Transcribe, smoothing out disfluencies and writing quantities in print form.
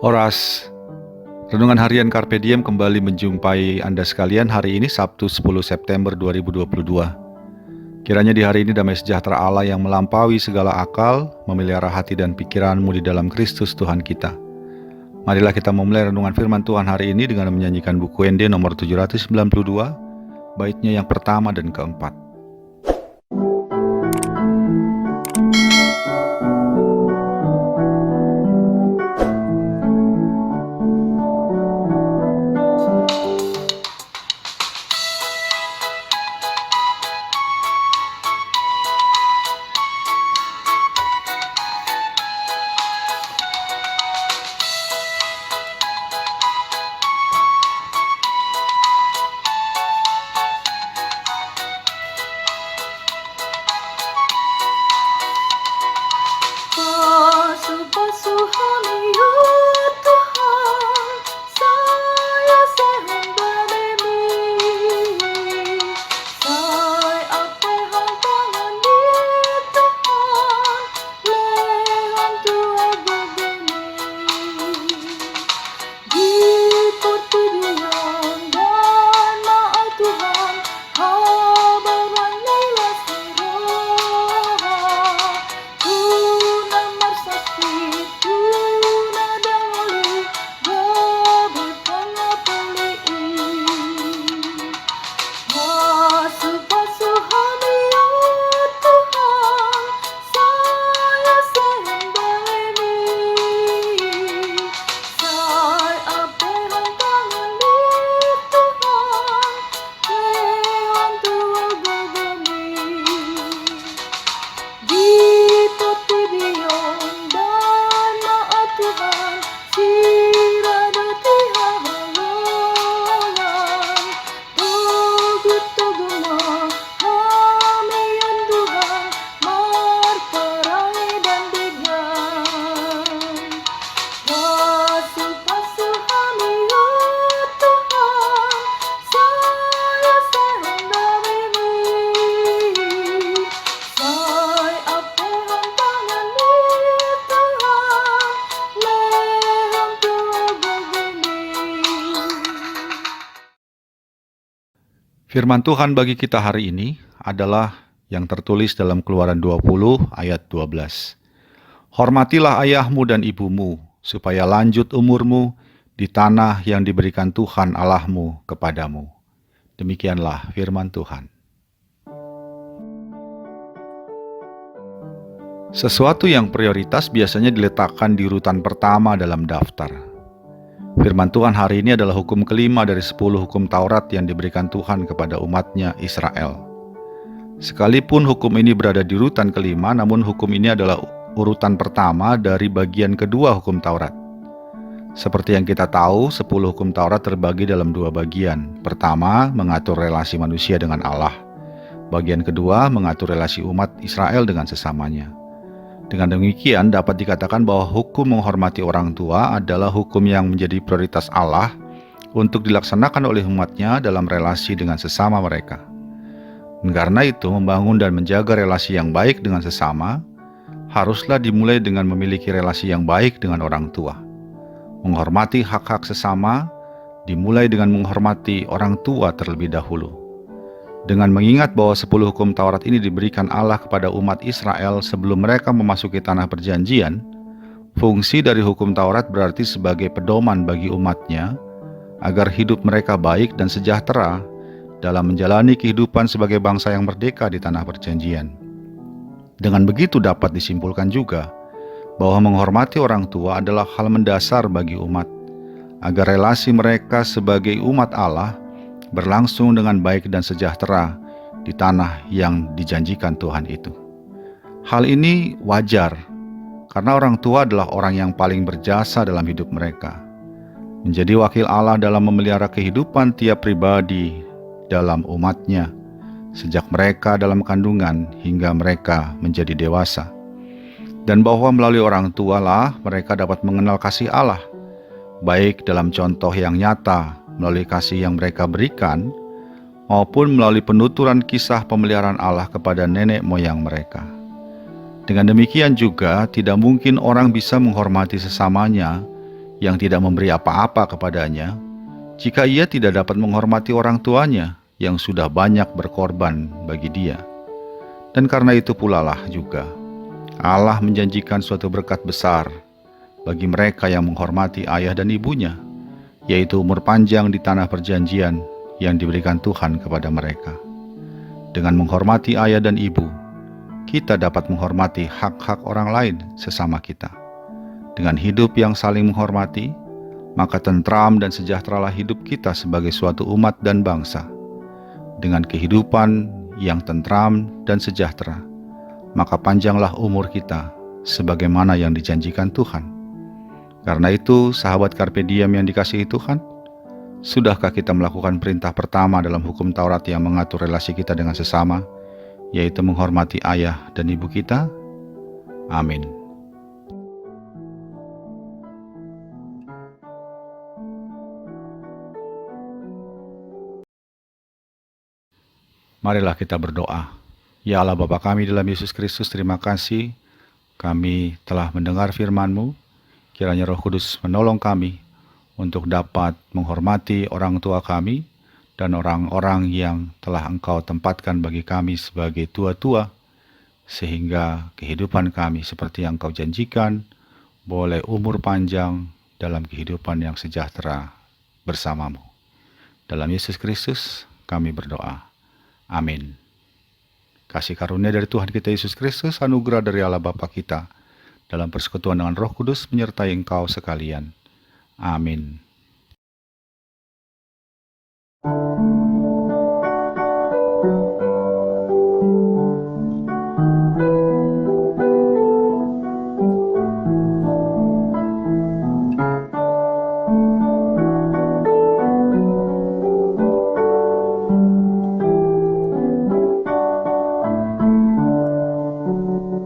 Horas, Renungan Harian Carpe Diem kembali menjumpai Anda sekalian hari ini Sabtu 10 September 2022. Kiranya di hari ini damai sejahtera Allah yang melampaui segala akal, memelihara hati dan pikiranmu di dalam Kristus Tuhan kita. Marilah kita memulai renungan firman Tuhan hari ini dengan menyanyikan buku ND nomor 792, baitnya yang pertama dan keempat. Basuh-basuh kami ya Tuhan, saya sehat berdiri. Saya apehan tangan di Tuhan, lehan Tua begini. Di pertidian dan maaf Tuhan, habaran nila sirah. Tuna marsakit, tuna dangoli, gabut pangapaliin. Basuh-basuh kami ya Tuhan, saya sehat berdiri. Saya apehan tangan di Tuhan, lehan Tua begini. Di pertidian dan maaf Tuhan, sirada tihawalan. Tugut-tuguma hamian Tuhan, marperangi dan digan. Basuh-basuh kami ya Tuhan, saya sehat berdiri. Saya apehan tangan di Tuhan, lehan Tua begini. Firman Tuhan bagi kita hari ini adalah yang tertulis dalam Keluaran 20 ayat 12. Hormatilah ayahmu dan ibumu, supaya lanjut umurmu di tanah yang diberikan Tuhan Allahmu kepadamu. Demikianlah firman Tuhan. Sesuatu yang prioritas biasanya diletakkan di urutan pertama dalam daftar. Firman Tuhan hari ini adalah hukum kelima dari 10 hukum Taurat yang diberikan Tuhan kepada umatnya Israel. Sekalipun hukum ini berada di urutan kelima, namun hukum ini adalah urutan pertama dari bagian kedua hukum Taurat. Seperti yang kita tahu, 10 hukum Taurat terbagi dalam dua bagian. Pertama, mengatur relasi manusia dengan Allah. Bagian kedua, mengatur relasi umat Israel dengan sesamanya. Dengan demikian, dapat dikatakan bahwa hukum menghormati orang tua adalah hukum yang menjadi prioritas Allah untuk dilaksanakan oleh umatnya dalam relasi dengan sesama mereka. Dan karena itu, membangun dan menjaga relasi yang baik dengan sesama haruslah dimulai dengan memiliki relasi yang baik dengan orang tua. Menghormati hak-hak sesama dimulai dengan menghormati orang tua terlebih dahulu. Dengan mengingat bahwa 10 hukum Taurat ini diberikan Allah kepada umat Israel sebelum mereka memasuki tanah perjanjian, fungsi dari hukum Taurat berarti sebagai pedoman bagi umatnya agar hidup mereka baik dan sejahtera dalam menjalani kehidupan sebagai bangsa yang merdeka di tanah perjanjian. Dengan begitu dapat disimpulkan juga bahwa menghormati orang tua adalah hal mendasar bagi umat, agar relasi mereka sebagai umat Allah berlangsung dengan baik dan sejahtera di tanah yang dijanjikan Tuhan itu. Hal ini wajar, karena orang tua adalah orang yang paling berjasa dalam hidup mereka. Menjadi wakil Allah dalam memelihara kehidupan tiap pribadi dalam umatnya, sejak mereka dalam kandungan hingga mereka menjadi dewasa. Dan bahwa melalui orang tualah mereka dapat mengenal kasih Allah, baik dalam contoh yang nyata melalui kasih yang mereka berikan, maupun melalui penuturan kisah pemeliharaan Allah kepada nenek moyang mereka. Dengan demikian juga, tidak mungkin orang bisa menghormati sesamanya yang tidak memberi apa-apa kepadanya, jika ia tidak dapat menghormati orang tuanya yang sudah banyak berkorban bagi dia? Dan karena itu pula lah juga Allah menjanjikan suatu berkat besar bagi mereka yang menghormati ayah dan ibunya, yaitu umur panjang di tanah perjanjian yang diberikan Tuhan kepada mereka. Dengan menghormati ayah dan ibu, kita dapat menghormati hak-hak orang lain sesama kita. Dengan hidup yang saling menghormati, maka tentram dan sejahteralah hidup kita sebagai suatu umat dan bangsa. Dengan kehidupan yang tentram dan sejahtera, maka panjanglah umur kita sebagaimana yang dijanjikan Tuhan. Karena itu, sahabat Carpe Diem yang dikasihi Tuhan, sudahkah kita melakukan perintah pertama dalam hukum Taurat yang mengatur relasi kita dengan sesama, yaitu menghormati ayah dan ibu kita? Amin. Marilah kita berdoa. Ya Allah Bapa kami dalam Yesus Kristus, terima kasih kami telah mendengar firman-Mu. Kiranya Roh Kudus menolong kami untuk dapat menghormati orang tua kami dan orang-orang yang telah Engkau tempatkan bagi kami sebagai tua-tua, sehingga kehidupan kami seperti yang Engkau janjikan, boleh umur panjang dalam kehidupan yang sejahtera bersama-Mu. Dalam Yesus Kristus kami berdoa. Amin. Kasih karunia dari Tuhan kita Yesus Kristus, anugerah dari Allah Bapa kita, dalam persekutuan dengan Roh Kudus menyertai engkau sekalian. Amin.